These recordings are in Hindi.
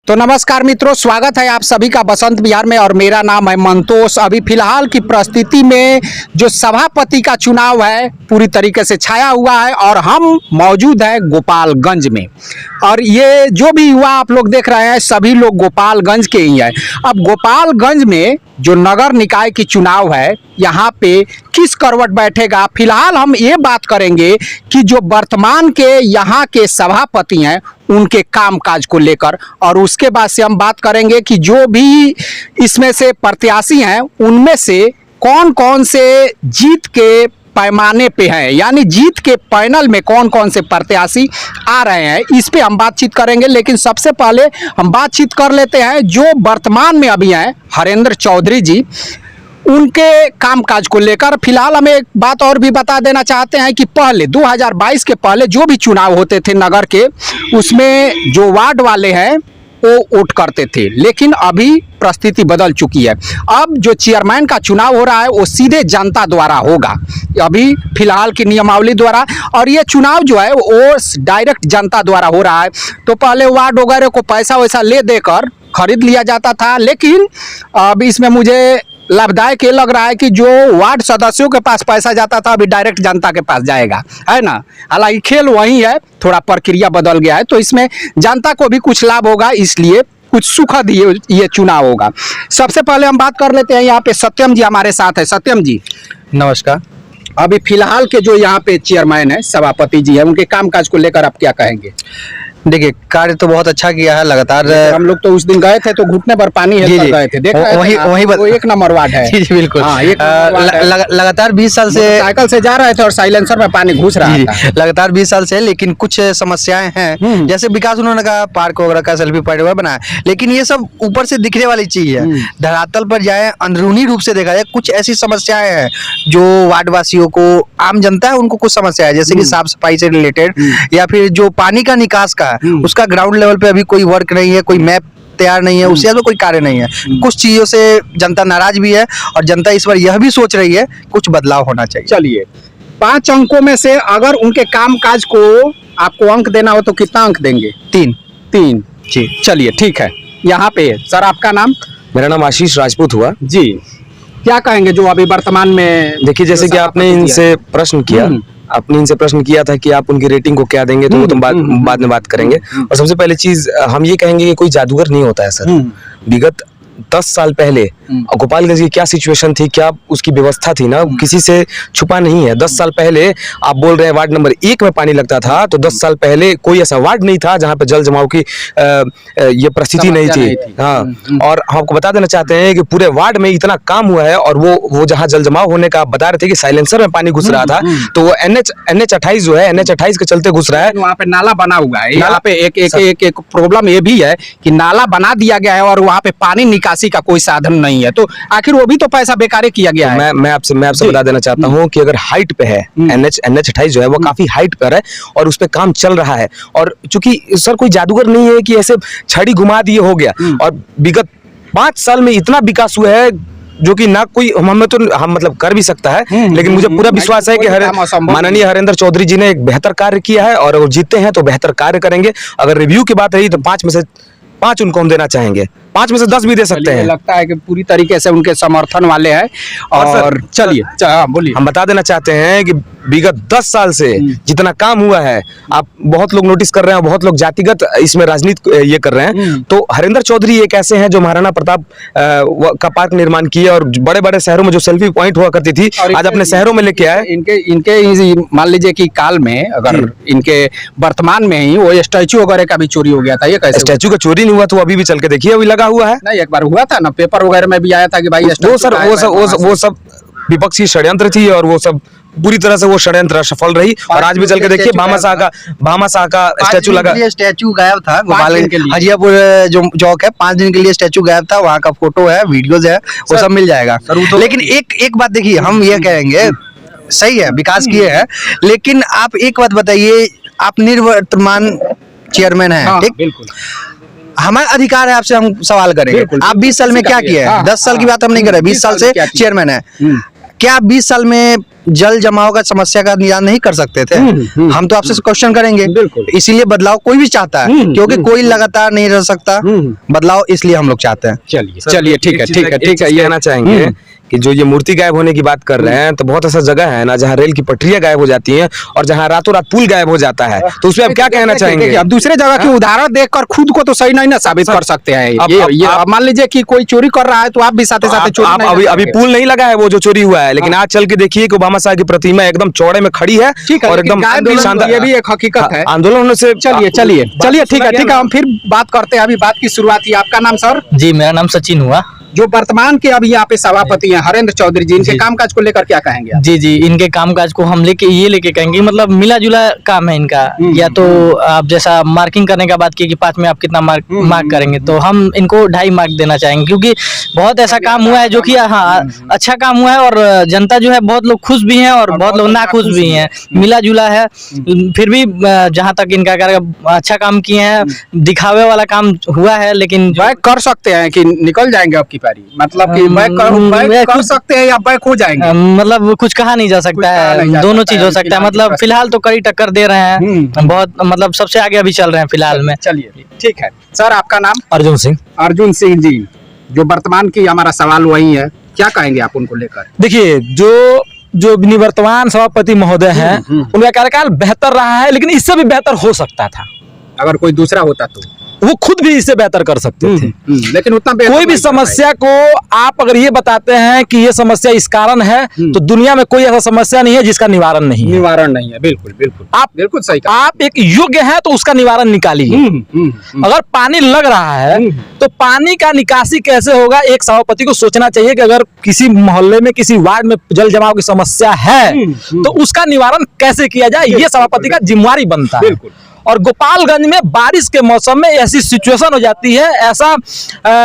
तो नमस्कार मित्रों, स्वागत है आप सभी का बसंत विहार में और मेरा नाम है मंतोष। अभी फिलहाल की परिस्थिति में जो सभापति का चुनाव है पूरी तरीके से छाया हुआ है और हम मौजूद हैं गोपालगंज में। और ये जो भी युवा आप लोग देख रहे हैं सभी लोग गोपालगंज के ही हैं। अब गोपालगंज में जो नगर निकाय की चुनाव है यहाँ पे किस करवट बैठेगा, फिलहाल हम ये बात करेंगे कि जो वर्तमान के यहाँ के सभापति हैं उनके कामकाज को लेकर, और उसके बाद से हम बात करेंगे कि जो भी इसमें से प्रत्याशी हैं उनमें से कौन कौन से जीत के पैमाने पे हैं, यानी जीत के पैनल में कौन कौन से प्रत्याशी आ रहे हैं, इस पे हम बातचीत करेंगे। लेकिन सबसे पहले हम बातचीत कर लेते हैं जो वर्तमान में अभी हैं हरेंद्र चौधरी जी, उनके कामकाज को लेकर। फिलहाल हम एक बात और भी बता देना चाहते हैं कि पहले 2022 के पहले जो भी चुनाव होते थे नगर के, उसमें जो वार्ड वाले हैं वो वोट करते थे, लेकिन अभी परिस्थिति बदल चुकी है। अब जो चेयरमैन का चुनाव हो रहा है वो सीधे जनता द्वारा होगा अभी फिलहाल की नियमावली द्वारा, और ये चुनाव जो है वो डायरेक्ट जनता द्वारा हो रहा है। तो पहले वार्ड वगैरह को पैसा वैसा ले देकर खरीद लिया जाता था, लेकिन अब इसमें मुझे लाभदायक ये लग रहा है कि जो वार्ड सदस्यों के पास पैसा जाता था अभी डायरेक्ट जनता के पास जाएगा, है ना। हालांकि खेल वही है, थोड़ा प्रक्रिया बदल गया है, तो इसमें जनता को भी कुछ लाभ होगा, इसलिए कुछ सुखद ये चुनाव होगा। सबसे पहले हम बात कर लेते हैं, यहाँ पे सत्यम जी हमारे साथ है। सत्यम जी नमस्कार। अभी फिलहाल के जो यहाँ पे चेयरमैन है सभापति जी है, उनके कामकाज को लेकर आप क्या कहेंगे? देखिए, कार्य तो बहुत अच्छा किया है लगातार। हम लोग तो उस दिन गए थे तो घुटने पर पानी है गए थे, देखा वही वो एक नंबर वार्ड है। जी बिल्कुल। हाँ, लगातार 20 साल से साइकिल से जा रहे थे और साइलेंसर में पानी घुस रहा था लगातार 20 साल से। लेकिन कुछ समस्याएं हैं, जैसे विकास उन्होंने कहा पार्क वगैरह का, सेल्फी पॉइंट वगैरह बनाया, लेकिन ये सब ऊपर से दिखने वाली चीज है। धरातल पर जाए, अंदरूनी रूप से देखा जाए, कुछ ऐसी समस्याएं हैं जो वार्ड वासियों को, आम जनता है उनको कुछ समस्या है, जैसे कि साफ सफाई से रिलेटेड, या फिर जो पानी का निकास का उसका ग्राउंड लेवल पे अभी कोई वर्क नहीं है, कोई मैप तैयार नहीं है, उससे कोई कार्य नहीं है। कुछ चीजों से जनता नाराज भी है और जनता इस बार यह भी सोच रही है कुछ बदलाव होना चाहिए। चलिए, 5 अंकों में से अगर उनके कामकाज को आपको अंक देना हो तो कितना अंक देंगे? 3 जी। चलिए ठीक है। यहाँ पे सर आपका नाम? मेरा नाम आशीष राजपूत हुआ जी। क्या कहेंगे जो अभी वर्तमान में? देखिए, जैसे कि आपने इनसे प्रश्न किया, आपने इनसे प्रश्न किया था कि आप उनकी रेटिंग को क्या देंगे, तो वो तो बाद में बात करेंगे। और सबसे पहले चीज हम ये कहेंगे कि कोई जादूगर नहीं होता है सर। विगत 10 साल पहले गोपालगंज की क्या सिचुएशन थी, क्या उसकी व्यवस्था थी ना, किसी से छुपा नहीं है। 10 साल पहले आप बोल रहे हैं वार्ड नंबर 1 में पानी लगता था, तो 10 साल पहले कोई ऐसा वार्ड नहीं था जहां पे जल जमाव की ये परिस्थिति नहीं थी। हाँ, और हम आपको बता देना चाहते हैं कि पूरे वार्ड में इतना काम हुआ है, और वो जहां जल जमाव होने का आप बता रहे थे कि साइलेंसर में पानी घुस रहा था, तो वो NH 28 जो है, NH 28 के चलते घुस रहा है। वहाँ पे नाला बना हुआ है, यहाँ पे एक प्रॉब्लम ये भी है कि नाला बना दिया गया है और वहाँ पे पानी निकासी का कोई साधन नहीं है, तो आखिर वो भी तो पैसा बेकार किया गया है। मैं आपसे बता देना चाहता हूँ कि अगर हाइट पे है, NH 28 जो है वो काफी हाइट पर है और उस पे काम चल रहा है। और चूंकि सर कोई जादूगर नहीं है कि ऐसे छड़ी घुमा दिए हो गया, और विगत 5 साल में इतना विकास हुआ है जो कि ना कोई हम मतलब कर भी सकता है। लेकिन मुझे पूरा विश्वास है कि माननीय हरेंद्र चौधरी जी ने एक बेहतर कार्य किया है, और वो जीतते हैं तो बेहतर कार्य करेंगे। अगर रिव्यू की बात रही तो 5 में से 5 उनको हम देना चाहेंगे, 5 में से 10 भी दे सकते हैं। लगता है कि पूरी तरीके से उनके समर्थन वाले हैं। और चलिए बोलिए। हम बता देना चाहते हैं कि विगत 10 साल से जितना काम हुआ है, आप बहुत लोग नोटिस कर रहे हैं, बहुत लोग जातिगत इसमें राजनीति ये कर रहे हैं, तो हरेंद्र चौधरी एक ऐसे हैं जो महाराणा प्रताप का पार्क निर्माण किए, और बड़े बड़े शहरों में जो सेल्फी पॉइंट हुआ करती थी आज अपने शहरों में लेके आए। इनके मान लीजिए कि काल में अगर इनके वर्तमान में ही वो स्टैचू वगैरह का भी चोरी हो गया था, ये कैसे? स्टैचू का चोरी नहीं हुआ तो अभी भी चल के देखिए, अभी लगा हुआ है। नहीं, एक बार हुआ था ना, पेपर वगैरह में भी आया था कि भाई वो सब विपक्षी षड्यंत्र थी, और वो सब पूरी तरह से वो षड्यंत्र सफल रही। और आज भी चल के देखिए, भामा शाह का स्टैचू लगा, स्टैचू गायब था गोपालगंज के लिए, हजियापुर जो चौक है, 5 दिन के लिए स्टैचू गायब था। वहाँ का फोटो है, वीडियोज है, वो सब मिल जाएगा। लेकिन एक बात देखिए, हम ये कहेंगे सही है, विकास किए हैं, लेकिन आप एक बात बताइए, आप निर्वर्तमान चेयरमैन है, ठीक? बिल्कुल, हमारा अधिकार है आपसे हम सवाल करेंगे। आप 20 साल में क्या किया है? 10 साल की बात हम नहीं कर रहे, 20 साल से चेयरमैन है, क्या 20 साल में जल जमाव का समस्या का निदान नहीं कर सकते थे? हम तो आपसे क्वेश्चन करेंगे। बिल्कुल। इसीलिए बदलाव कोई भी चाहता है, क्योंकि कोई लगातार नहीं रह सकता। बदलाव इसलिए हम लोग चाहते हैं। चलिए ठीक है ठीक है ये कहना चाहेंगे कि जो ये मूर्ति गायब होने की बात कर रहे हैं, तो बहुत ऐसा जगह है ना जहाँ रेल की पटरियां गायब हो जाती हैं और जहाँ रातों रात पुल गायब हो जाता है, तो उसमें आप क्या कहना चाहेंगे? अब दूसरे जगह की उदाहरण देखकर खुद को तो सही नहीं ना साबित कर सकते हैं। ये अब मान लीजिए कि कोई चोरी कर रहा है तो आप भी साथ साथ चोरी नहीं अभी कर अभी सकते। पुल नहीं लगा है वो जो चोरी हुआ है, लेकिन आज चल के देखिए कि ओबामा साहब की प्रतिमा एकदम चौड़े में खड़ी है ठीक है, और लेकिन एकदम गायब भी शानदार। ये भी एक हकीकत है। आंदोलन होने से चलिए ठीक है हम फिर बात करते हैं। अभी बात की शुरुआत ही आपका नाम सर? जी मेरा नाम सचिन हुआ। जो वर्तमान के अभी यहाँ पे सभापति हैं हरेंद्र चौधरी जी, इनके कामकाज को लेकर क्या कहेंगे आप? जी इनके कामकाज को हम लेके कहेंगे, मतलब मिला जुला काम है इनका। या तो आप जैसा मार्किंग करने का बात की कि 5 में आप कितना मार्क करेंगे, तो हम इनको 2.5 मार्क देना चाहेंगे, क्योंकि बहुत ऐसा काम हुआ है जो कि हाँ अच्छा काम हुआ है और जनता जो है बहुत लोग खुश भी हैं और बहुत लोग नाखुश भी हैं। मिला जुला है, फिर भी जहाँ तक इनका अच्छा काम किए हैं, दिखावे वाला काम हुआ है, लेकिन बैक कर सकते हैं कि निकल जाएंगे आपकी पारी, मतलब कि बैक कर सकते हैं या बैक हो जाएंगे? मतलब कुछ कहा नहीं जा सकता है, दोनों चीज हो सकता है। मतलब फिलहाल तो कड़ी टक्कर दे रहे हैं, बहुत मतलब सबसे आगे अभी चल रहे हैं फिलहाल में। चलिए ठीक है सर, आपका नाम? अर्जुन सिंह। अर्जुन सिंह जी, जो वर्तमान की हमारा सवाल वही है, क्या कहेंगे आप उनको लेकर? देखिए, जो निवर्तमान सभापति महोदय हैं, उनका कार्यकाल बेहतर रहा है, लेकिन इससे भी बेहतर हो सकता था। अगर कोई दूसरा होता तो वो खुद भी इससे बेहतर कर सकते थे। लेकिन उतना बेहतर कोई भी नहीं कर समस्या को आप अगर ये बताते हैं कि ये समस्या इस कारण है, तो दुनिया में कोई ऐसा समस्या नहीं है जिसका निवारण नहीं पाए। है। निवारण नहीं है, बिल्कुल आप बिल्कुल सही कहा। आप एक योग्य है तो उसका निवारण निकालिए। अगर पानी लग रहा है तो पानी का निकासी कैसे होगा, एक सभापति को सोचना चाहिए कि अगर किसी मोहल्ले में किसी वार्ड में जल जमाव की समस्या है तो उसका निवारण कैसे किया जाए, ये सभापति का जिम्मेवारी बनता है। और गोपालगंज में बारिश के मौसम में ऐसी सिचुएशन हो जाती है, ऐसा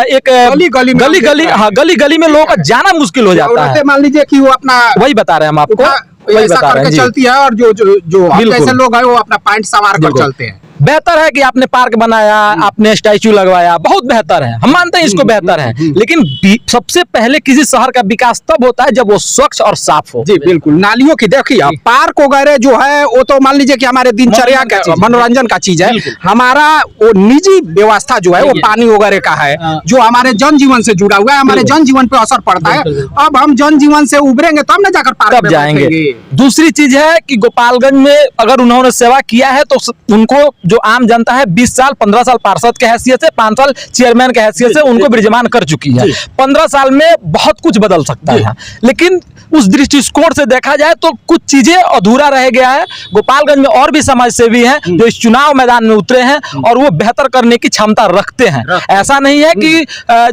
एक गली गली में लोगों का जाना मुश्किल हो जाता है। मान लीजिए कि वो अपना वही बता रहे हैं हम आपको, वही ऐसा बता रहे हैं करके जी। चलती है, और जो हम बिल्कुल। जैसे लोग हैं वो अपना पैंट संवार कर बिल्कुल। चलते हैं। बेहतर है कि आपने पार्क बनाया, आपने स्टैचू लगवाया, बहुत बेहतर है, हम मानते हैं इसको बेहतर है, लेकिन सबसे पहले किसी शहर का विकास तब होता है जब वो स्वच्छ और साफ हो। जी बिल्कुल। नालियों की देखिए, पार्क वगैरह जो है वो तो मान लीजिए कि हमारे दिनचर्या का मनोरंजन का चीज है। हमारा वो निजी व्यवस्था जो है वो पानी वगैरह का है, जो हमारे जनजीवन से जुड़ा हुआ है, हमारे जनजीवन पे असर पड़ता है। अब हम जनजीवन से उभरेंगे तब न जाकर पार्क तब में जाएंगे। बैठेंगे। दूसरी चीज है कि गोपालगंज में अगर उन्होंने सेवा किया है तो उनको जो आम जनता है 20 साल 15 साल पार्षद के हैसियत से, 5 साल चेयरमैन के हैसियत से उनको विराजमान कर चुकी है। 15 साल में बहुत कुछ बदल सकता है, लेकिन उस दृष्टिकोण से देखा जाए तो कुछ चीजें अधूरा रह गया है। गोपालगंज में और भी समाज सेवी हैं जो इस चुनाव मैदान में उतरे हैं और वो बेहतर करने की क्षमता रखते हैं। ऐसा नहीं है कि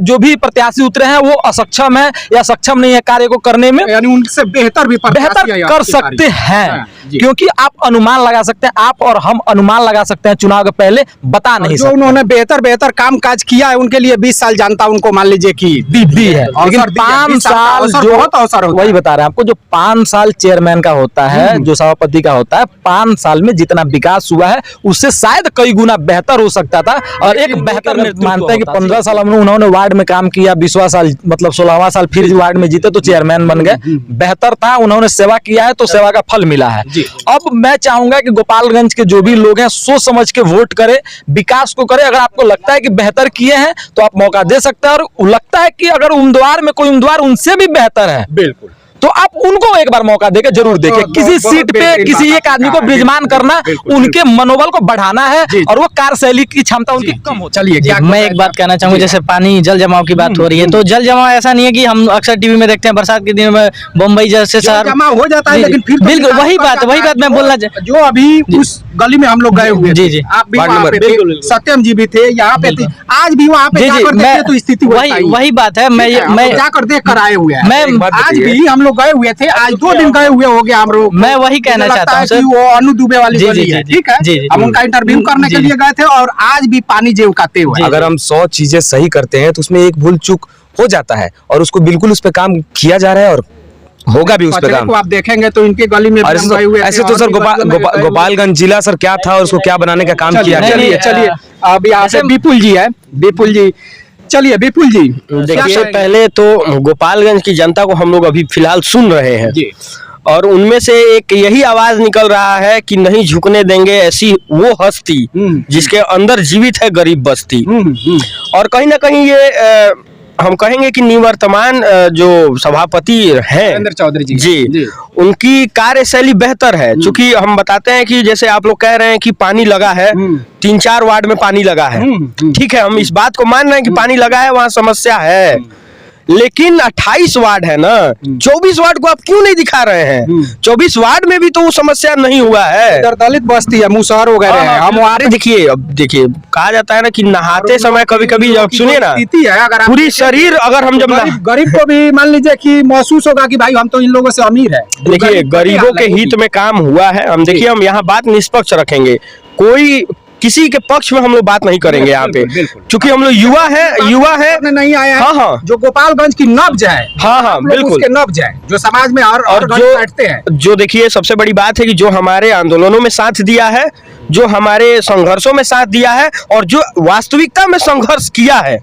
जो भी प्रत्याशी उतरे हैं वो असक्षम है या सक्षम नहीं है कार्य को करने में, यानी उनसे बेहतर भी बेहतर कर सकते हैं, क्योंकि आप अनुमान लगा सकते हैं, आप और हम अनुमान लगा सकते हैं, चुनाव के पहले बता नहीं जो सकते। उन्होंने बेहतर काम काज किया है उनके लिए 20 साल जानता उनको मान लीजिए कि दी है, लेकिन 5 साल जो बहुत अवसर होता वही है। बता रहे हैं आपको, जो 5 साल चेयरमैन का होता है, जो सभापति का होता है, 5 साल में जितना विकास हुआ है उससे शायद कई गुना बेहतर हो सकता था। और एक बेहतर मानते हैं कि 15 साल उन्होंने वार्ड में काम किया, 20वां साल मतलब 16वां साल फिर वार्ड में जीते तो चेयरमैन बन गए, बेहतर था, उन्होंने सेवा किया है तो सेवा का फल मिला है। अब मैं चाहूंगा कि गोपालगंज के जो भी लोग हैं सोच समझ के वोट करें, विकास को करें। अगर आपको लगता है कि बेहतर किए हैं तो आप मौका दे सकते हैं, और लगता है कि अगर उम्मीदवार में कोई उम्मीदवार उनसे भी बेहतर है बिल्कुल, तो आप उनको एक बार मौका देके जरूर देखें। किसी सीट पे किसी एक आदमी को विराजमान करना, उनके मनोबल को बढ़ाना है और वो कार्यशैली की क्षमता उनकी कम हो। चलिए मैं एक बात कहना चाहूंगा, जैसे पानी जल जमाव की बात हो रही है, तो जल जमाव ऐसा नहीं है कि हम अक्सर टीवी में देखते हैं बरसात के दिन में बम्बई जैसे शहर जमा हो जाता है, जी, लेकिन फिर तो बिल्कुल वही बात मैं बोलना जो अभी उस गली में हम लोग गए हुए जी, थे, जी। आप भी वहाँ पे थे, सत्यम जी भी थे, यहाँ पे थे, आज भी वहाँ पे जाकर देखिए तो स्थिति वही बात है। मैं जाकर देख कर आए हुए हैं। मैं आज भी हम लोग गए हुए थे, आज 2 दिन गए हुए हो गए हम लोग। मैं वही कहना चाहता हूँ कि वो अनु दुबे वाली जी, गली जी, है, जी, ठीक है, जी, जी, हम उनका इंटरव्यू करने के लिए गए थे और आज भी पानी जेव खाते हुए। अगर हम 100 चीजें सही करते हैं तो उसमें एक भूल चूक हो जाता है और उसको बिल्कुल उस पे काम किया जा रहा है और होगा भी उस पे काम। आप देखेंगे तो इनके गली में और ऐसे तो सर गोपालगंज जिला सर क्या था और उसको क्या बनाने का काम किया। चलिए अभी यहाँ से विपुल जी है। विपुल जी, चलिए विपुल जी क्या देखिए, कहेंगे? पहले तो गोपालगंज की जनता को हम लोग अभी फिलहाल सुन रहे हैं जी और उनमें से एक यही आवाज निकल रहा है कि नहीं झुकने देंगे ऐसी वो हस्ती जिसके अंदर जीवित है गरीब बस्ती। और कहीं ना कहीं ये हम कहेंगे कि निवर्तमान जो सभापति हैं नरेंद्र चौधरी जी उनकी कार्यशैली बेहतर है। चूंकि हम बताते हैं कि जैसे आप लोग कह रहे हैं कि पानी लगा है, 3-4 वार्ड में पानी लगा है, ठीक है, हम इस बात को मान रहे हैं कि पानी लगा है, वहाँ समस्या है, लेकिन 28 वार्ड है ना, 24 वार्ड को आप क्यों नहीं दिखा रहे हैं? 24 वार्ड में भी तो वो समस्या नहीं हुआ है। इधर दलित बस्ती है, मुसहर वगैरह है, हम वहाँ अरे देखिए, अब देखिए कहा जाता है ना कि नहाते समय कभी कभी जब सुनिए ना स्थिति है, अगर आप पूरी शरीर अगर हम जब गरीब को भी मान लीजिए कि महसूस होगा कि भाई हम तो इन लोगों से अमीर है। देखिए गरीबों के हित में काम हुआ है। हम देखिए हम यहाँ बात निष्पक्ष रखेंगे, कोई किसी के पक्ष में हम लोग बात नहीं करेंगे यहाँ पे, क्योंकि हम लोग युवा है नहीं आया है। हाँ हाँ जो गोपालगंज की नब्ज है, हाँ हाँ आप लोग बिल्कुल उसके नब्ज है जो समाज में और जो बैठते हैं। जो देखिए सबसे बड़ी बात है कि जो हमारे आंदोलनों में साथ दिया है, जो हमारे संघर्षों में साथ दिया है और जो वास्तविकता में संघर्ष किया है,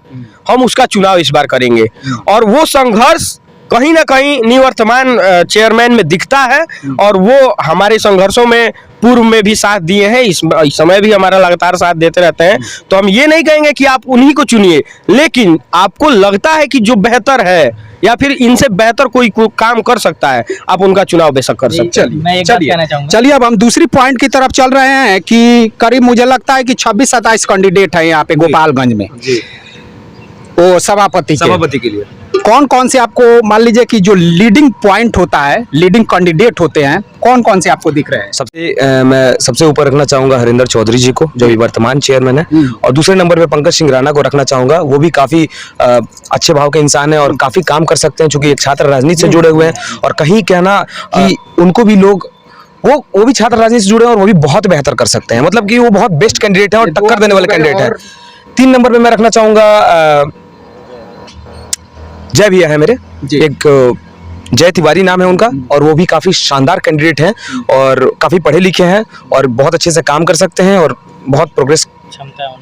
हम उसका चुनाव इस बार करेंगे। और वो संघर्ष कहीं ना कहीं निवर्तमान चेयरमैन में दिखता है और वो हमारे संघर्षों में पूर्व में भी साथ दिए हैं, इस समय भी हमारा लगातार साथ देते रहते हैं। तो हम ये नहीं कहेंगे कि आप उन्हीं को चुनिए, लेकिन आपको लगता है कि जो बेहतर है या फिर इनसे बेहतर कोई काम कर सकता है, आप उनका चुनाव बेशक कर सकते हैं। मैं एक बात कहना चाहूंगा। चलिए अब हम दूसरी पॉइंट की तरफ चल रहे हैं कि करीब मुझे लगता है कि 26-27 कैंडिडेट है यहाँ पे गोपालगंज में वो सभापति के लिए। कौन कौन से आपको मान लीजिए कि जो लीडिंग पॉइंट होता है, लीडिंग कैंडिडेट होते हैं, कौन कौन से आपको दिख रहे हैं? मैं सबसे ऊपर रखना चाहूंगा हरिंदर चौधरी जी को, जो अभी वर्तमान चेयरमैन है, और दूसरे नंबर पे पंकज सिंह राणा को रखना चाहूंगा। वो भी काफी अच्छे भाव के इंसान है और काफी काम कर सकते हैं, चूंकि एक छात्र राजनीति से जुड़े हुए हैं और कहीं कहना कि उनको भी लोग वो भी छात्र राजनीति से जुड़े हैं और वो भी बहुत बेहतर कर सकते हैं, मतलब कि वो बहुत बेस्ट कैंडिडेट है और टक्कर देने वाले कैंडिडेट है। 3 नंबर पे मैं रखना चाहूंगा जय भैया है मेरे, एक जय तिवारी नाम है उनका, और वो भी काफी शानदार कैंडिडेट हैं और काफी पढ़े लिखे हैं और बहुत अच्छे से काम कर सकते हैं और बहुत प्रोग्रेस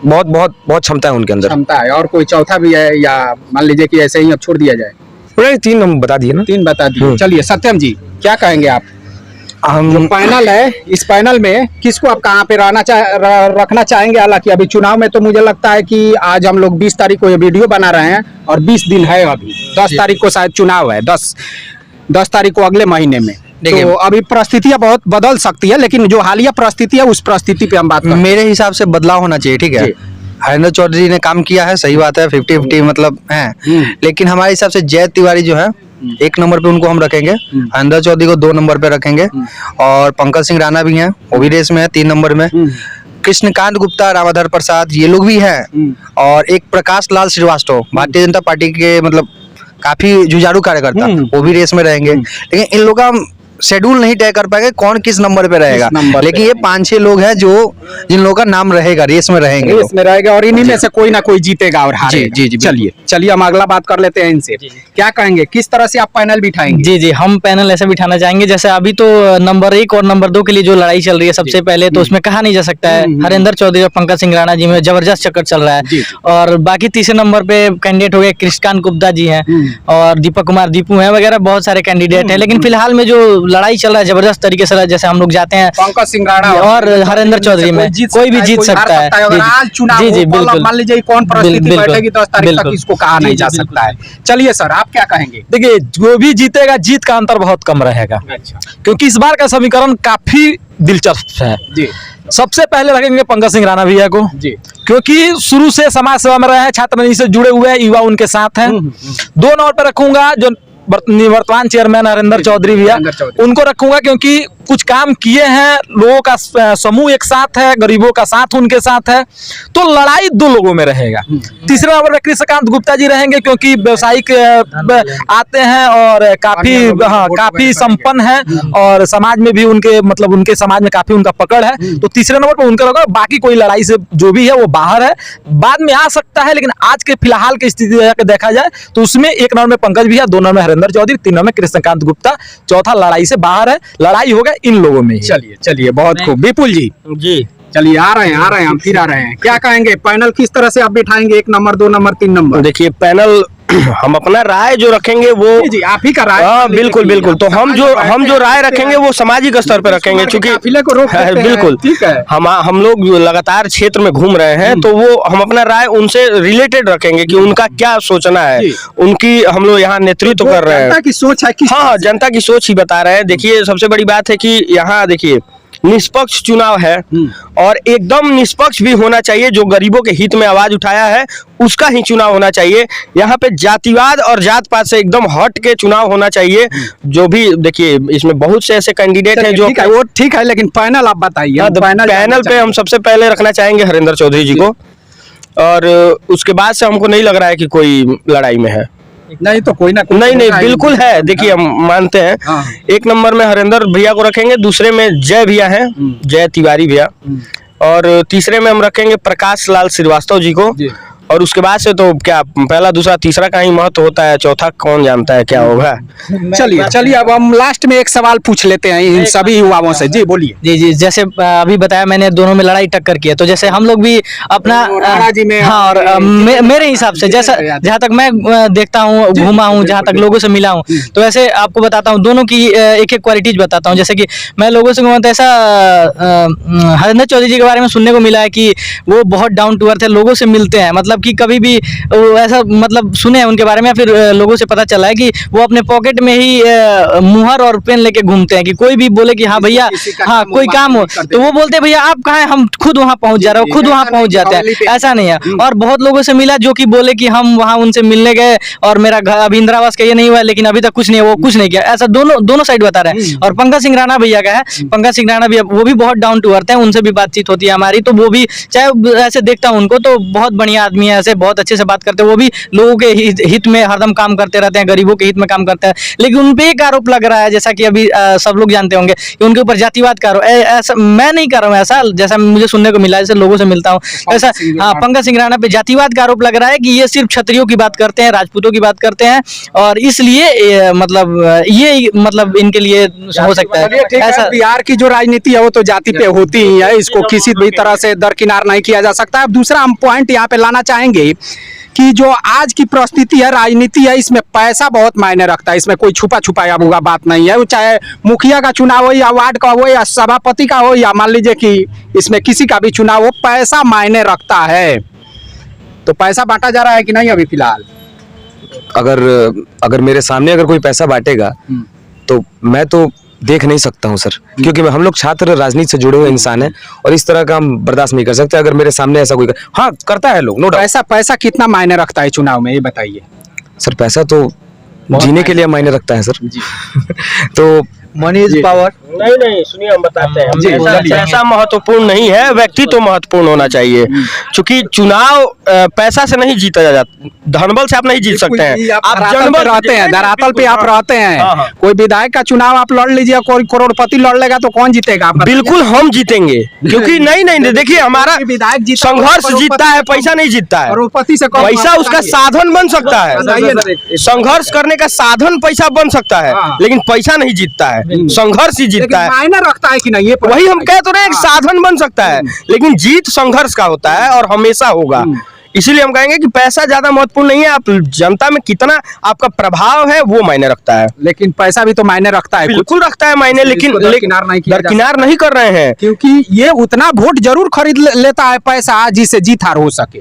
बहुत क्षमता है उनके अंदर। क्षमता है। और कोई चौथा भी है या मान लीजिए कि ऐसे ही अब छोड़ दिया जाए? 3 हम बता दिए ना, 3 बता दिए। चलिए सत्यम जी क्या कहेंगे आप? जो पैनल है, इस पैनल में किसको आप कहाँ पे रखना चाहेंगे? हालांकि अभी चुनाव में तो मुझे लगता है कि आज हम लोग 20 तारीख को ये वीडियो बना रहे हैं और 20 दिन है अभी, 10 तारीख को शायद चुनाव है, 10 तारीख को अगले महीने में। तो अभी परिस्थितियां बहुत बदल सकती है, लेकिन जो हालिया परिस्थिति है उस परिस्थिति पे हम बात करें। मेरे हिसाब से बदलाव होना चाहिए, ठीक है। हरिंदर चौधरी ने काम किया है, सही बात है, 50-50 मतलब है, लेकिन हमारे हिसाब से जय तिवारी जो है 1 नंबर पे उनको हम रखेंगे, हरिंदर चौधरी को 2 नंबर पे रखेंगे और पंकज सिंह राणा भी हैं, वो भी रेस में है 3 नंबर में। कृष्णकांत गुप्ता, रामाधर प्रसाद, ये लोग भी हैं, और एक प्रकाश लाल श्रीवास्तव भारतीय जनता पार्टी के मतलब काफी जुझारू कार्यकर्ता, वो भी रेस में रहेंगे। लेकिन इन लोग का शेड्यूल नहीं तय कर पाएंगे कौन किस नंबर पे रहेगा, लेकिन ये 5-6 लोग हैं जो जिन लोगों का नाम रहेगा, रेस में रहेंगे, रेस में रहेगा और इन्हीं में से कोई ना कोई जीतेगा और हारेगा। जी चलिए हम अगला बात कर लेते हैं इनसे। क्या कहेंगे, किस तरह से आप पैनल बिठाएंगे? जी हम पैनल ऐसे बिठाना चाहेंगे जैसे अभी तो नंबर 1 और नंबर 2 के लिए जो लड़ाई चल रही है सबसे पहले, तो उसमें कहा नहीं जा सकता है हरिंदर चौधरी और पंकज सिंह राणा जी में जबरदस्त चक्कर चल रहा है। और बाकी तीसरे नंबर पे कैंडिडेट हो गए कृष्णकांत गुप्ता जी हैं और दीपक कुमार दीपू हैं वगैरह, बहुत सारे कैंडिडेट हैं। लेकिन फिलहाल में जो लड़ाई चल रहा है जबरदस्त तरीके से, जैसे हम लोग जाते हैं पंकज सिंह राणा और हरिंदर चौधरी में कोई भी जीत सकता है। आज चुनाव जी बिल्कुल, मान लीजिए कौन परिस्थिति बैठेगी 10 तारीख तक, इसको कहा नहीं जा सकता है। चलिए सर आप क्या कहेंगे? देखिए जो भी जीतेगा, जीत का अंतर बहुत कम रहेगा, क्योंकि इस बार का समीकरण काफी दिलचस्प है। जी सबसे पहले रखेंगे पंकज सिंह राणा भैया को, जी क्योंकि शुरू से समाज सेवा में रहे हैं, छात्र राजनीति से जुड़े हुए हैं, युवा उनके साथ हैं। 2 नंबर पर रखूंगा जो निवर्तमान चेयरमैन हरिंदर चौधरी भैया, उनको रखूंगा क्योंकि कुछ काम किए हैं, लोगों का समूह एक साथ है, गरीबों का साथ उनके साथ है, तो लड़ाई 2 लोगों में रहेगा। तीसरे नंबर पर कृष्णकांत गुप्ता जी रहेंगे क्योंकि व्यवसायिक आते हैं और काफी संपन्न है और समाज में भी उनके मतलब उनके समाज में काफी उनका पकड़ है, तो तीसरे नंबर पर उनका रहेगा। बाकी कोई लड़ाई से जो भी है वो बाहर है, बाद में आ सकता है, लेकिन आज के फिलहाल की स्थिति देखा जाए तो उसमें 1 नंबर में पंकज भैया, 2 नंबर में हरिंदर चौधरी, 3 नंबर में कृष्णकांत गुप्ता, चौथा लड़ाई से बाहर है, लड़ाई होगा इन लोगों में। चलिए बहुत खूब। विपुल जी चलिए आ रहे हैं हम फिर आ रहे हैं। क्या कहेंगे, पैनल किस तरह से आप बिठाएंगे, 1 नंबर 2 नंबर 3 नंबर? देखिए पैनल हम अपना राय जो रखेंगे वो जी आप ही का राय। हाँ बिल्कुल बिल्कुल। तो हम जो राय रखेंगे वो सामाजिक स्तर पर रखेंगे, क्योंकि काफिले को रोक सकते हैं। बिल्कुल ठीक है। हम लोग लगातार क्षेत्र में घूम रहे हैं, तो वो हम अपना राय उनसे रिलेटेड रखेंगे कि उनका क्या सोचना है, उनकी हम लोग यहाँ नेतृत्व कर रहे हैं। जनता की सोच है कि हाँ जनता की सोच ही बता रहे हैं। देखिए सबसे बड़ी बात है कि यहाँ देखिए निष्पक्ष चुनाव है और एकदम निष्पक्ष भी होना चाहिए। जो गरीबों के हित में आवाज उठाया है उसका ही चुनाव होना चाहिए। यहाँ पे जातिवाद और जात पात से एकदम हट के चुनाव होना चाहिए। जो भी देखिए इसमें बहुत से ऐसे कैंडिडेट हैं जो वो ठीक है, लेकिन पैनल आप बताइए। पैनल पे हम सबसे पहले रखना चाहेंगे हरेंद्र चौधरी जी को, और उसके बाद से हमको नहीं लग रहा है कि कोई लड़ाई में है। नहीं तो कोई ना कोई नहीं बिल्कुल है। देखिए हम मानते हैं। 1 नंबर में हरेंद्र भैया को रखेंगे, दूसरे में जय भैया हैं, जय तिवारी भैया, और तीसरे में हम रखेंगे प्रकाश लाल श्रीवास्तव जी को। और उसके बाद से तो क्या पहला दूसरा तीसरा का ही महत्व होता है, चौथा कौन जानता है क्या होगा। चलिए अब हम लास्ट में एक सवाल पूछ लेते हैं इन सभी युवाओं से। जी बोलिए। जी जैसे अभी बताया मैंने, दोनों में लड़ाई टक्कर की है, तो जैसे हम लोग भी अपना हाँ, और मेरे हिसाब से जैसा जहाँ तक मैं देखता हूँ, घूमा हूँ, जहाँ तक लोगों से मिला हूँ, तो ऐसे आपको बताता हूँ दोनों की एक एक क्वालिटीज बताता हूँ। जैसे कि मैं लोगों से घूमा तो ऐसा हरेंद्र चौधरी जी के बारे में सुनने को मिला है कि वो बहुत डाउन टू अर्थ है, लोगों से मिलते हैं, मतलब कि कभी भी ऐसा मतलब सुने हैं उनके बारे में, या फिर लोगों से पता चला है कि वो अपने पॉकेट में ही मुहर और पेन लेके घूमते हैं कि कोई भी बोले कि हाँ भैया हाँ कोई काम हो तो वो बोलते हैं भैया आप कहाँ हैं, हम खुद वहाँ पहुँच जा रहे हो, खुद वहाँ पहुँच जाते हैं। ऐसा नहीं है। और बहुत लोगों से मिला जो कि बोले कि हम वहाँ उनसे मिलने गए और मेरा घर अभी इंदिरा आवास का ये नहीं हुआ है, लेकिन अभी तक कुछ नहीं है, वो कुछ नहीं किया। ऐसा दोनों साइड बता रहे हैं। और पंकज सिंह राणा भैया का है, पंकज सिंह राणा भी वो भी बहुत डाउन टू अर्थ है, उनसे भी बातचीत होती है हमारी, तो वो भी चाहे ऐसे देखता हूँ उनको तो बहुत बढ़िया आदमी है, ऐसे बहुत अच्छे से बात करते हैं। वो भी लोगों के हित में हरदम काम करते रहते हैं, गरीबों के हित में काम करते हैं। लेकिन उन पे एक आरोप लग रहा है, जैसा कि अभी सब लोग जानते होंगे कि उनके ऊपर जातिवाद का आरोप। ऐसा मैं नहीं कर रहा हूँ, ऐसा जैसा मुझे सुनने को मिला, जैसे लोगों से मिलता हूँ ऐसा। हाँ, पंकज सिंह राणा पे जातिवाद का आरोप लग रहा है कि ये सिर्फ क्षत्रियों की बात करते हैं, राजपूतों की बात करते हैं, और इसलिए मतलब इनके लिए हो सकता है ऐसा। बिहार की जो राजनीति है वो तो जाति पे होती ही है, इसको किसी भी तरह से दरकिनार नहीं किया जा सकता। अब दूसरा हम पॉइंट यहाँ पे लाना चाहेंगे कि जो आज की परिस्थिति है, राजनीति है, इसमें पैसा बहुत मायने रखता है। इसमें कोई छुपा छुपाया हुआ बात नहीं है। वो चाहे मुखिया का चुनाव हो या वार्ड का हो या सभापति का हो या मान लीजिए कि इसमें किसी का भी चुनाव हो, पैसा मायने रखता है। तो पैसा बांटा जा रहा है कि नहीं अभी फिलहाल? अगर मेरे सामने अगर कोई पैसा बांटेगा तो मैं तो देख नहीं सकता हूं सर, क्योंकि हम लोग छात्र राजनीति से जुड़े हुए इंसान हैं और इस तरह का हम बर्दाश्त नहीं कर सकते। अगर मेरे सामने ऐसा कोई हाँ करता है लोग, नो डाउट। पैसा कितना मायने रखता है चुनाव में, ये बताइए। सर पैसा तो जीने के लिए मायने रखता है सर। तो मनी इज पावर। नहीं सुनिए हम बताते हैं। पैसा महत्वपूर्ण नहीं है, व्यक्तित्व महत्वपूर्ण होना चाहिए। क्योंकि चुनाव पैसा से नहीं जीता जाता, धनबल से आप नहीं जीत सकते हैं। आप जनबल रहते हैं, धरातल पे आप रहते हैं। कोई विधायक का चुनाव आप लड़ लीजिए, कोई करोड़पति लड़ लेगा तो कौन जीतेगा? बिल्कुल हम जीतेंगे, क्योंकि नहीं देखिए हमारा विधायक संघर्ष जीतता है, पैसा नहीं जीतता है। करोड़पति से पैसा उसका साधन बन सकता है, संघर्ष करने का साधन पैसा बन सकता है, लेकिन पैसा नहीं जीतता है, संघर्ष ही जीतता है। मायने रखता है कि नहीं, ये वही हम कह तो रहे हैं, एक साधन बन सकता है, लेकिन जीत संघर्ष का होता है और हमेशा होगा। इसीलिए हम कहेंगे कि पैसा ज्यादा महत्वपूर्ण नहीं है, आप जनता में कितना आपका प्रभाव है वो मायने रखता है। लेकिन पैसा भी तो मायने रखता है, बिल्कुल रखता है मायने, लेकिन दरकिनार नहीं कर रहे हैं, क्योंकि ये उतना वोट जरूर खरीद लेता है पैसा जिससे जीत हार हो सके।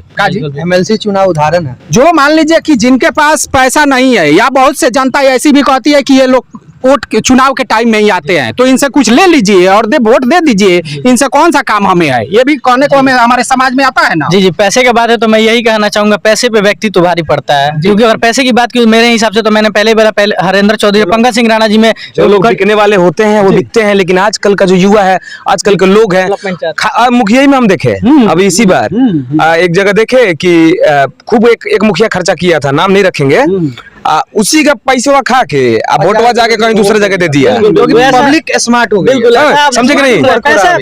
एमएलसी चुनाव उदाहरण है। जो मान लीजिए कि जिनके पास पैसा नहीं है, या बहुत से जनता ऐसी भी कहती है कि ये लोग वोट चुनाव के टाइम में ही आते हैं, तो इनसे कुछ ले लीजिए और वोट दे दीजिए, इनसे कौन सा काम हमें है, ये भी कहने को हमें हमारे समाज में आता है ना। जी पैसे के बात है तो मैं यही कहना चाहूंगा, पैसे पे व्यक्ति तो भारी पड़ता है। क्योंकि अगर पैसे की बात की मेरे हिसाब से तो मैंने पहले हरेंद्र चौधरी, पंकज सिंह राणा जी में जो लोग बिकने वाले होते हैं वो बिकते हैं, लेकिन आजकल का जो युवा है, आजकल के लोग हैं, मुखिया में हम देखे अभी इसी बार एक जगह देखे कि खूब एक मुखिया खर्चा किया था, नाम नहीं रखेंगे, उसी का पैसे खा के वोटवा जाके कहीं दूसरे जगह दे दिया। पब्लिक स्मार्ट हो गई। हाँ, समझे कि नहीं?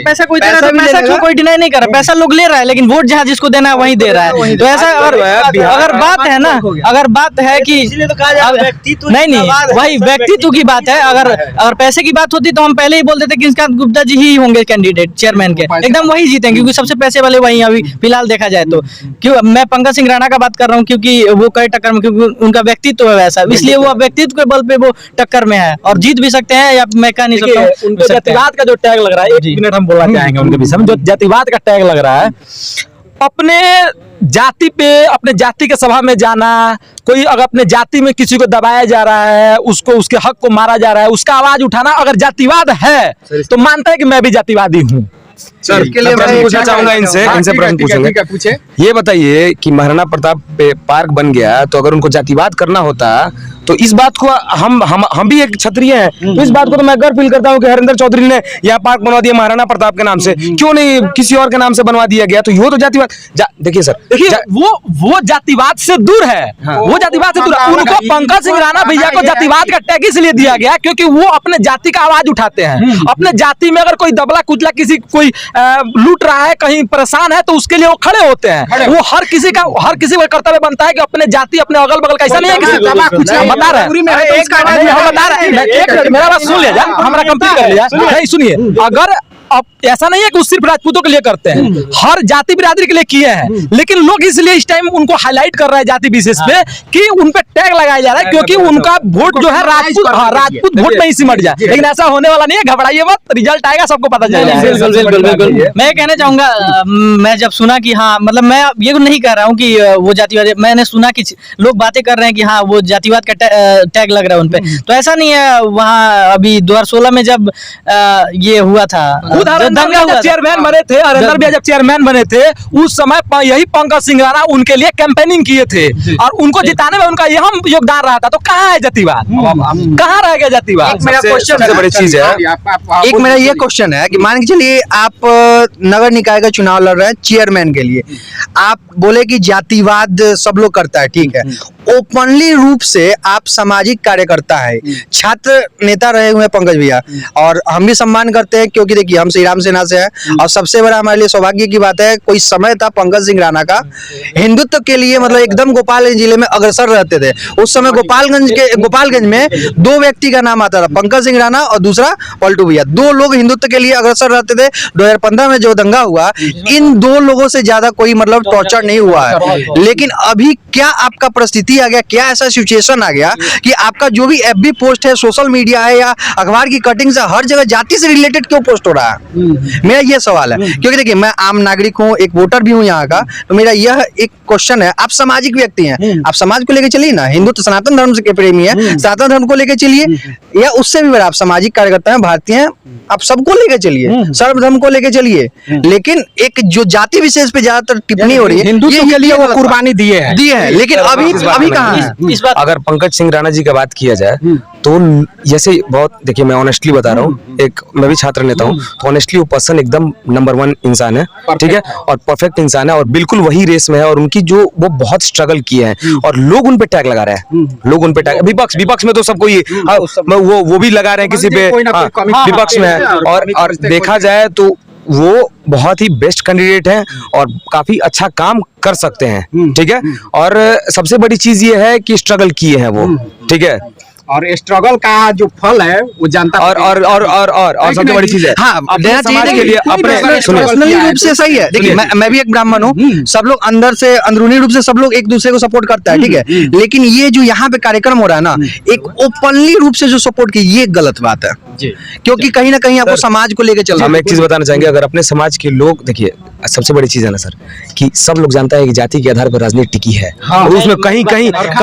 पैसा कोई दे रहा है, पैसा क्यों कोई डिनाई नहीं कर रहा, पैसा लोग ले रहा है, लेकिन वोट जहाँ जिसको देना है वहीं दे रहा है। तो ऐसा अगर बात है ना, अगर बात है कि नहीं वही व्यक्तित्व की बात है। अगर पैसे की बात होती तो हम पहले ही बोल देते कि निशिकांत गुप्ता जी ही होंगे कैंडिडेट चेयरमैन के, एकदम वही जीतेंगे, क्योंकि सबसे पैसे वाले वही अभी फिलहाल देखा जाए तो। क्यों मैं पंकज सिंह राणा का बात कर रहा हूँ, क्योंकि वो कई टक्कर में, क्योंकि उनका व्यक्तित्व है वैसा, इसलिए वो व्यक्तित्व के बल पे वो टक्कर में है और जीत भी सकते हैं, या मैं कह नहीं सकता हूँ। उनको जातिवाद का जो टैग लग रहा है, एक मिनट हम बोलना चाहेंगे उनके विषय में। जो जातिवाद का टैग लग रहा है, अपने जाति पे, अपने जाति के सभा में जाना, कोई अगर अपने जाति में किसी को दबाया जा रहा है, उसको उसके हक को मारा जा रहा है, उसका आवाज उठाना अगर जातिवाद है तो मानता है कि मैं भी जातिवादी हूँ। सर मैं प्रश्न पूछना चाहूंगा इनसे प्रश्न पूछूंगा। ये बताइए कि महाराणा प्रताप पे पार्क बन गया, तो अगर उनको जातिवाद करना होता तो इस बात को हम भी एक क्षत्रिय हैं, तो इस बात को तो मैं गर्व फील करता हूँ कि हरिंदर चौधरी ने यहाँ पार्क बनवा दिया महाराणा प्रताप के नाम से, क्यों नहीं किसी और के नाम से बनवा दिया गया? तो ये तो जातिवाद। देखिए सर, देखिए वो जातिवाद से दूर है, वो जातिवाद से दूर है। उनको पंकज सिंह राणा भैया को जातिवाद का टैग इसलिए दिया गया क्योंकि वो अपने जाति का आवाज उठाते हैं। अपने जाति में अगर कोई दबला कुचला किसी कोई लूट रहा है, कहीं परेशान है, तो उसके लिए वो खड़े होते हैं। वो हर किसी का कर्तव्य बनता है कि अपने जाति, अपने अगल बगल का, ऐसा नहीं है किसी बता रहे हैं। मेरा बात सुन लिया जाए, हमारा कंप्लीट कर लिया। नहीं सुनिए, अगर अब ऐसा नहीं है कि सिर्फ राजपूतों के लिए करते हैं, हर जाति बिरादरी के लिए किए हैं, लेकिन लोग इसलिए इस टाइम उनको हाईलाइट कर रहे हैं जाति विशेष पे कि उन पे टैग लगाया जा रहा है, क्योंकि उनका वोट जो है राजपूत वोट में ही सिमट जाए। लेकिन ऐसा होने वाला नहीं है, घबराइए मत, रिजल्ट आएगा, सबको पता चलेगा। बिल्कुल। मैं ये कहना चाहूंगा, मैं जब सुना कि हाँ, मतलब मैं ये नहीं कह रहा हूँ कि वो जातिवाद, मैंने सुना कि लोग बातें कर रहे हैं कि हाँ वो जातिवाद का टैग लग रहा है उनपे, तो ऐसा नहीं है। वहाँ अभी 2016 में जब ये हुआ था, चेयरमैन बने थे, हरिंदर भैया जब चेयरमैन बने थे, उस समय यही पंकज सिंह राणा उनके लिए कैंपेनिंग किए थे और उनको जिताने में उनका अहम योगदान रहा था। तो कहाँ है जातिवाद, कहाँ रह गया जातिवाद? मेरा क्वेश्चन सबसे बड़ी चीज है, एक मेरा ये क्वेश्चन है कि मान के चलिए आप नगर निकाय का चुनाव लड़ रहे हैं चेयरमैन के लिए, आप बोले कि जातिवाद सब लोग करता है, ठीक है, ओपनली रूप से आप सामाजिक कार्यकर्ता है, छात्र नेता रहे हुए हैं पंकज भैया, और हम भी सम्मान करते हैं क्योंकि देखिए हम श्री राम सेना से हैं, और सबसे बड़ा हमारे लिए सौभाग्य की बात है, कोई समय था पंकज सिंह राणा का हिंदुत्व के लिए, मतलब एकदम गोपालगंज जिले में अग्रसर रहते थे। उस समय गोपालगंज में दो व्यक्ति का नाम आता था, पंकज सिंह राणा और दूसरा पलटू भैया, दो लोग हिंदुत्व के लिए अग्रसर रहते थे। 2015 में जो दंगा हुआ, इन दो लोगों से ज्यादा कोई मतलब टॉर्चर नहीं हुआ है। लेकिन अभी क्या आपका परिस्थिति आ गया, क्या ऐसा सिचुएशन आ गया कि आपका जो भी एफबी पोस्ट है, सोशल मीडिया है या अखबार की कटिंग से हर जगह जाति से रिलेटेड क्यों पोस्ट हो रहा है? मेरा ये सवाल है, क्योंकि देखिए मैं आम नागरिक हूँ, एक वोटर भी हूँ यहाँ का, तो मेरा यह एक क्वेश्चन है। आप सामाजिक व्यक्ति हैं, आप समाज को लेकर चलिए ना, हिंदू तो सनातन धर्म के प्रेमी है, सनातन धर्म को लेकर चलिए, या उससे भी बड़ा आप सामाजिक कार्यकर्ता हैं, भारतीय हैं, आप सबको लेकर चलिए, सर्वधर्म को लेकर चलिए। लेकिन एक जो जाति विशेष पे ज्यादातर टिप्पणी हो रही है, हिंदुत्व के लिए वो कुर्बानी दिए हैं, लेकिन अभी कहाँ है? अगर पंकज सिंह राणा जी की बात किया जाए तो जैसे बहुत, देखिए मैं ऑनेस्टली बता रहा हूँ, एक मैं भी छात्र नेता हूँ, तो ऑनेस्टली वो पर्सन एकदम नंबर 1 इंसान है, ठीक है, और परफेक्ट इंसान है, और बिल्कुल वही रेस में है, और उनकी जो वो बहुत स्ट्रगल किए हैं, और लोग उन पे टैग लगा रहे हैं, लोग उन पे टैग, विपक्ष में तो सबको ये वो भी लगा रहे हैं किसी पे, विपक्ष में है, और देखा जाए तो वो बहुत ही बेस्ट कैंडिडेट हैं और काफी अच्छा काम कर सकते हैं, ठीक है, और सबसे बड़ी चीज ये है कि स्ट्रगल किए हैं वो, ठीक है, और स्ट्रगल का जो फल है वो जनता और सबसे बड़ी चीज है, हाँ, समाज के लिए अपने पर्सनली रूप से सही है। देखिए मैं भी एक ब्राह्मण हूँ, सब लोग अंदर से अंदरूनी रूप से सब लोग एक दूसरे को सपोर्ट करता है, ठीक है, लेकिन ये जो यहाँ पे कार्यक्रम हो रहा है ना, एक ओपनली रूप से जो सपोर्ट की, ये गलत बात है, क्योंकि कहीं ना कहीं आपको समाज को लेकर चलना। हम एक चीज बताना चाहेंगे, अगर अपने समाज के लोग, देखिए सबसे बड़ी चीज है ना सर, कि सब लोग जानता है कि जाति के आधार पर राजनीति टिकी है, और उसमें कहीं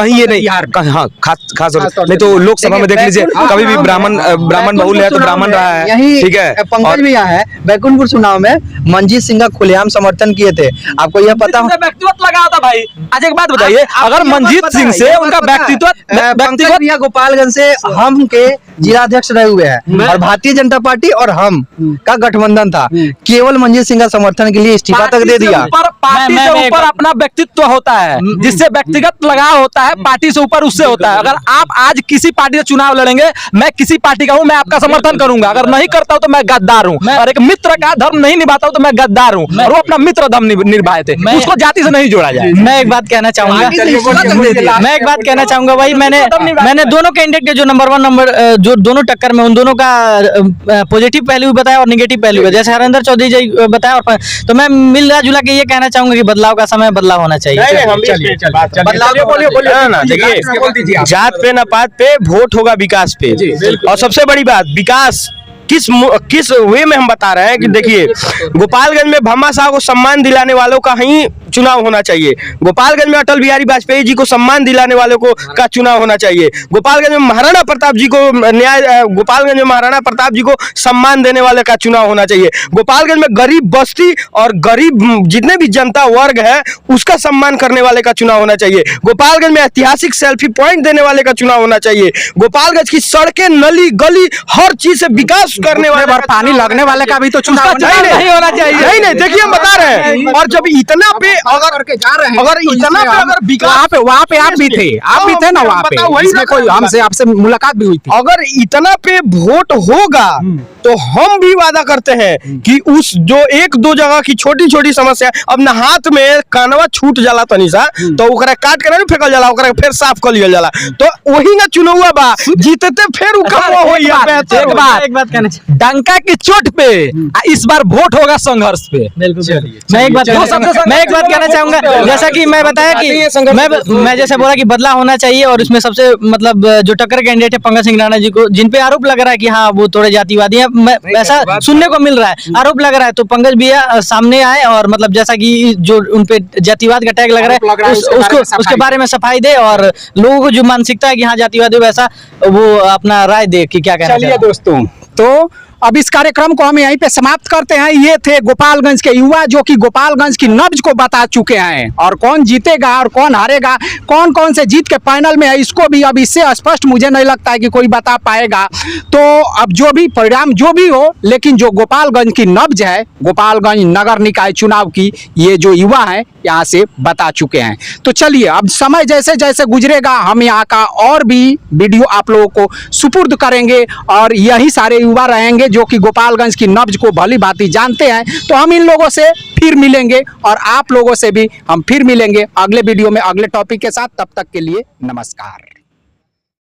ये नहीं, हाँ खास नहीं तो लोकसभा में देख लीजिए, कभी भी ब्राह्मण बहुल है तो ब्राह्मण रहा है, ठीक है। पंकज भैया है, बैकुंठपुर चुनाव में मंजीत सिंह का खुलेआम समर्थन किए थे, आपको यह पता हो? व्यक्तिगत लगा था भाई। आज एक बात बताइए, अगर मंजीत सिंह से उनका पंकज भैया गोपालगंज से हम के जिलाध्यक्ष रहे हुए हैं, और भारतीय जनता पार्टी और हम का गठबंधन था, केवल मंजीत सिंह का समर्थन के लिए इस्तीफा तक दे दिया। पार्टी से ऊपर अपना व्यक्तित्व होता है, जिससे व्यक्तिगत लगाव होता है, पार्टी से ऊपर उससे होता है। अगर आप आज किसी पार्टी से चुनाव लड़ेंगे, मैं किसी पार्टी का हूं, मैं आपका समर्थन करूंगा। अगर नहीं करता हूं तो मैं गद्दार हूं, और एक मित्र का धर्म नहीं निभाता हूं तो मैं गद्दार हूं, और वो अपना मित्र धर्म निभाए थे, उसको जाति से नहीं जोड़ा जाए। मैं एक बात कहना चाहूंगा भाई, मैंने दोनों कैंडिडेट के जो नंबर 1 नंबर जो दोनों टक्कर में, उन दोनों का पॉजिटिव पहलू बताया और नेगेटिव पहलू है। जैसे हरेंद्र चौधरी जी बताया, और तो मैं मिलजुला जुला के ये कहना चाहूंगा कि बदलाव का समय, बदलाव होना चाहिए। देखिए, जात पे न पात पे, वोट होगा विकास पे। और सबसे बड़ी बात, विकास किस वे में हम बता रहे हैं कि देखिए, गोपालगंज में भम्मा साहब को सम्मान दिलाने वालों का ही चुनाव होना चाहिए। गोपालगंज में अटल बिहारी वाजपेयी जी को सम्मान दिलाने वालों को का चुनाव होना चाहिए। गोपालगंज में महाराणा प्रताप जी को गोपालगंज में महाराणा प्रताप जी को सम्मान देने वाले का चुनाव होना चाहिए। गोपालगंज में गरीब बस्ती और गरीब जितने भी जनता वर्ग है उसका सम्मान करने वाले का चुनाव होना चाहिए। गोपालगंज में ऐतिहासिक सेल्फी पॉइंट देने वाले का चुनाव होना चाहिए। गोपालगंज की सड़कें, नली गली, हर चीज से विकास करने वाले, पानी लगने वाले का भी तो चुनाव नहीं होना चाहिए। नहीं, देखिए हम बता रहे हैं। और जब इतना पे अगर जा रहे हैं, अगर इतना पे अगर विकास, वहाँ पे आप भी थे ना वहाँ पे, इसमें कोई हमसे आपसे मुलाकात भी हुई थी। अगर इतना पे वोट होगा तो हम भी वादा करते हैं कि उस जो 1-2 जगह की छोटी छोटी समस्या, अब ना हाथ में कानवा छूट जाला तनिसा तो ओकरा काट के नहीं फेंकल जाला, ओकरा फिर साफ कर लिया जाला, तो वही ना चुनाव बा, जीतते फिर उ काम होई। एक बात कहना, डंका की चोट पे इस बार वोट होगा संघर्ष पे। मैं एक बात कहना चाहूंगा, जैसा कि मैं बताया कि मैं जैसे बोला कि बदलाव होना चाहिए, और इसमें सबसे मतलब जो टक्कर कैंडिडेट है पंकज सिंह राणा जी को, जिन पे आरोप लग रहा है कि हाँ वो थोड़े जातिवादी हैं, ऐसा सुनने को मिल रहा है, आरोप लग रहा है, तो पंकज भैया सामने आए और मतलब जैसा कि जो उनपे जातिवाद का टैग लग रहा है उसके बारे में सफाई दे, और लोगों को जो मानसिकता है कि हाँ जातिवादी, वैसा वो अपना राय दे कि क्या कहना चाहिए। दोस्तों, तो अब इस कार्यक्रम को हम यहीं पे समाप्त करते हैं। ये थे गोपालगंज के युवा जो कि गोपालगंज की नब्ज को बता चुके हैं, और कौन जीतेगा और कौन हारेगा, कौन कौन से जीत के फाइनल में है, इसको भी अब इससे स्पष्ट मुझे नहीं लगता है कि कोई बता पाएगा। तो अब जो भी परिणाम जो भी हो, लेकिन जो गोपालगंज की नब्ज है, गोपालगंज नगर निकाय चुनाव की, ये जो युवा हैं यहाँ से बता चुके हैं। तो चलिए, अब समय जैसे जैसे गुजरेगा हम यहाँ का और भी वीडियो आप लोगों को सुपुर्द करेंगे, और यही सारे युवा रहेंगे जो कि गोपालगंज की नब्ज को भली भांति जानते हैं। तो हम इन लोगों से फिर मिलेंगे, और आप लोगों से भी हम फिर मिलेंगे अगले वीडियो में अगले टॉपिक के साथ। तब तक के लिए नमस्कार।